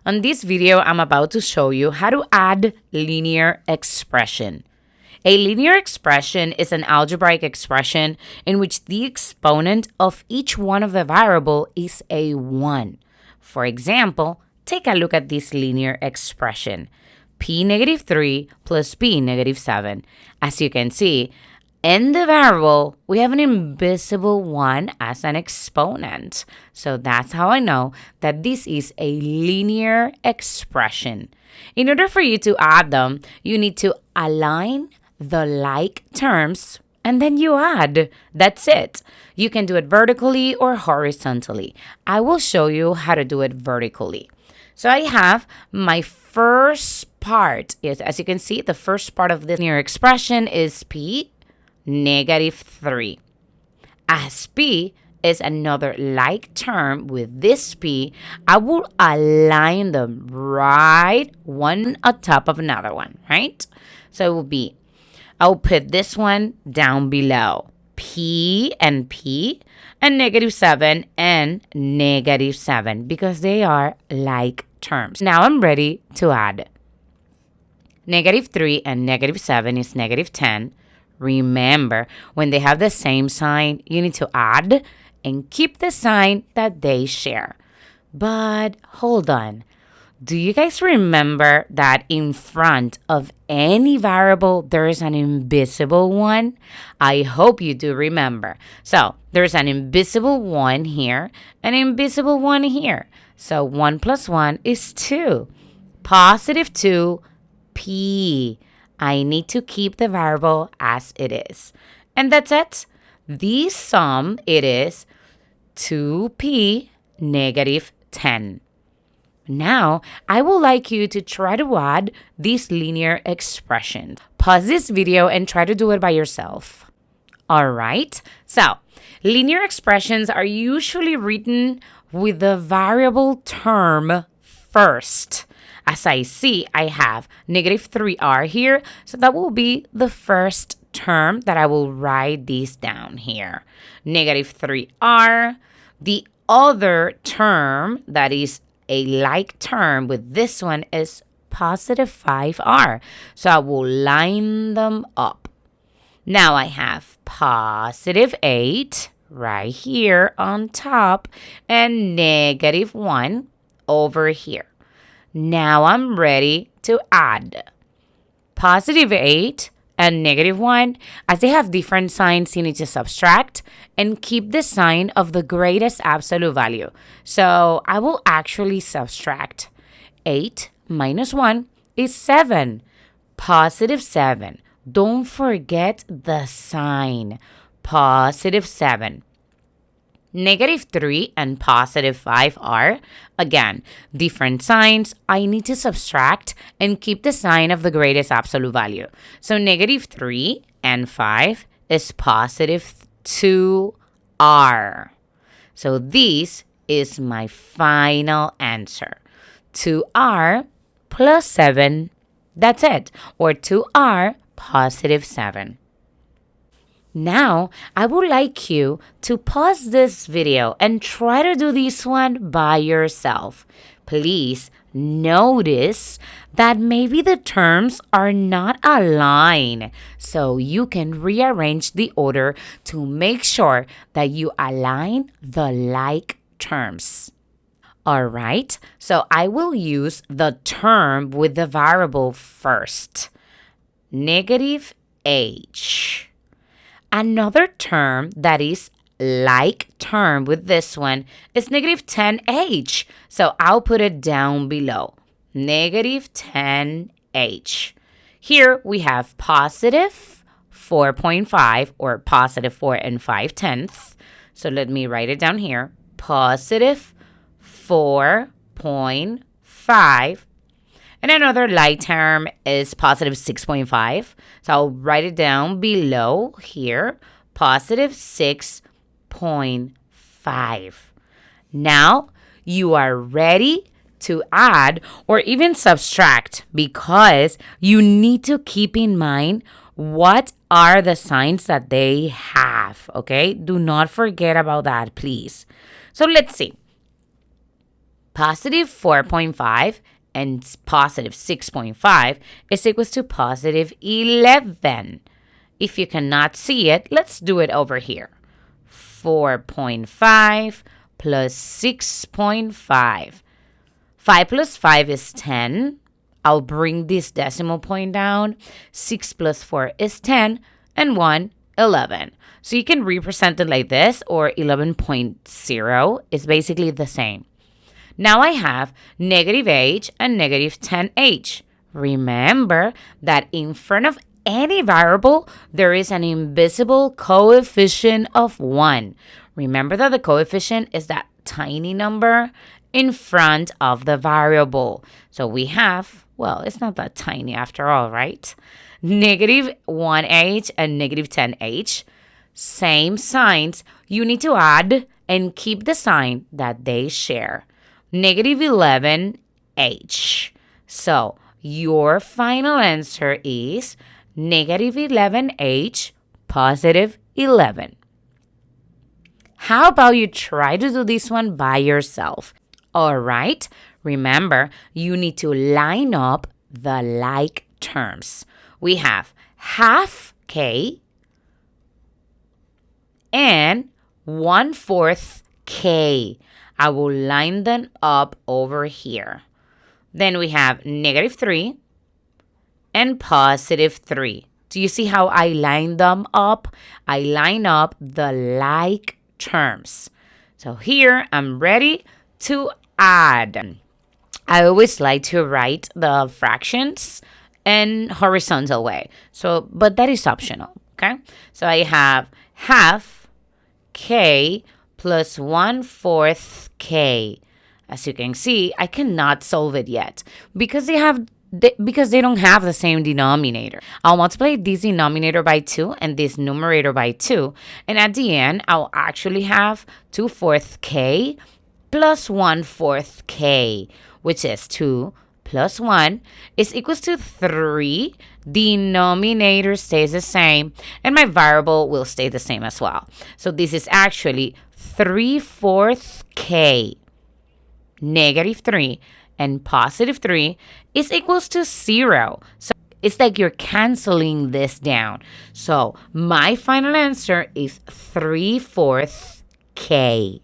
On this video, I'm about to show you how to add linear expression. A linear expression is an algebraic expression in which the exponent of each one of the variable is a 1. For example, take a look at this linear expression. P negative 3 plus P negative 7. As you can see, in the variable, we have an invisible 1 as an exponent. So that's how I know that this is a linear expression. In order for you to add them, you need to align the like terms and then you add. That's it. You can do it vertically or horizontally. I will show you how to do it vertically. So I have my first part. As you can see, the first part of the linear expression is P negative 3. As P is another like term with this P, I will align them right one on top of another one, right? So it will be, I'll put this one down below. P and negative 7 and negative 7 because they are like terms. Now I'm ready to add. Negative 3 and negative 7 is negative 10. Remember, when they have the same sign, you need to add and keep the sign that they share. But hold on. Do you guys remember that in front of any variable, there is an invisible 1? I hope you do remember. So there's an invisible 1 here, an invisible 1 here. So 1 plus 1 is 2. Positive 2, P. I need to keep the variable as it is. And that's it. The sum, it is 2P negative 10. Now, I would like you to try to add this linear expression. Pause this video and try to do it by yourself. All right? So, linear expressions are usually written with the variable term first. As I see, I have negative 3r here, so that will be the first term that I will write this down here. Negative 3r. The other term that is a like term with this one is positive 5r. So I will line them up. Now I have positive 8 right here on top and negative 1 over here. Now I'm ready to add. Positive 8 and negative 1, as they have different signs, you need to subtract and keep the sign of the greatest absolute value. So I will actually subtract. 8 minus 1 is 7. Positive 7. Don't forget the sign. Positive 7. Negative 3 and positive 5 are, again, different signs. I need to subtract and keep the sign of the greatest absolute value. So negative 3 and 5 is positive 2r. So this is my final answer. 2r plus 7, that's it. Or 2r positive 7. Now, I would like you to pause this video and try to do this one by yourself. Please notice that maybe the terms are not aligned, so you can rearrange the order to make sure that you align the like terms. All right, so I will use the term with the variable first. Negative h. Another term that is like term with this one is negative 10h. So I'll put it down below. Negative 10h. Here we have positive 4.5 or positive 4 and 5/10. So let me write it down here. Positive 4.5. And another like term is positive 6.5. So I'll write it down below here. Positive 6.5. Now you are ready to add or even subtract because you need to keep in mind what are the signs that they have. Okay? Do not forget about that, please. So let's see. Positive 4.5 and positive 6.5 is equals to positive 11. If you cannot see it, let's do it over here. 4.5 plus 6.5. 5 plus 5 is 10. I'll bring this decimal point down. 6 plus 4 is 10. And 1, 11. So you can represent it like this, or 11.0 is basically the same. Now I have negative h and negative 10h. Remember that in front of any variable, there is an invisible coefficient of 1. Remember that the coefficient is that tiny number in front of the variable. So we have, well, it's not that tiny after all, right? Negative 1h and negative 10h. Same signs. You need to add and keep the sign that they share. Negative 11h. So your final answer is negative 11h, positive 11. How about you try to do this one by yourself? All right. Remember, you need to line up the like terms. We have half k and 1/4 k. I will line them up over here. Then we have negative 3 and positive 3. Do you see how I line them up? I line up the like terms. So here I'm ready to add. I always like to write the fractions in horizontal way. But that is optional, okay? So I have half k plus 1/4 k. As you can see, I cannot solve it yet because they don't have the same denominator. I'll multiply this denominator by 2 and this numerator by 2. And at the end, I'll actually have 2/4 k plus 1/4 k, which is 2 plus 1 is equals to 3. Denominator stays the same, and my variable will stay the same as well. So this is actually 3/4 k. Negative 3 and positive 3 is equals to 0. So it's like you're canceling this down. So my final answer is 3/4 k.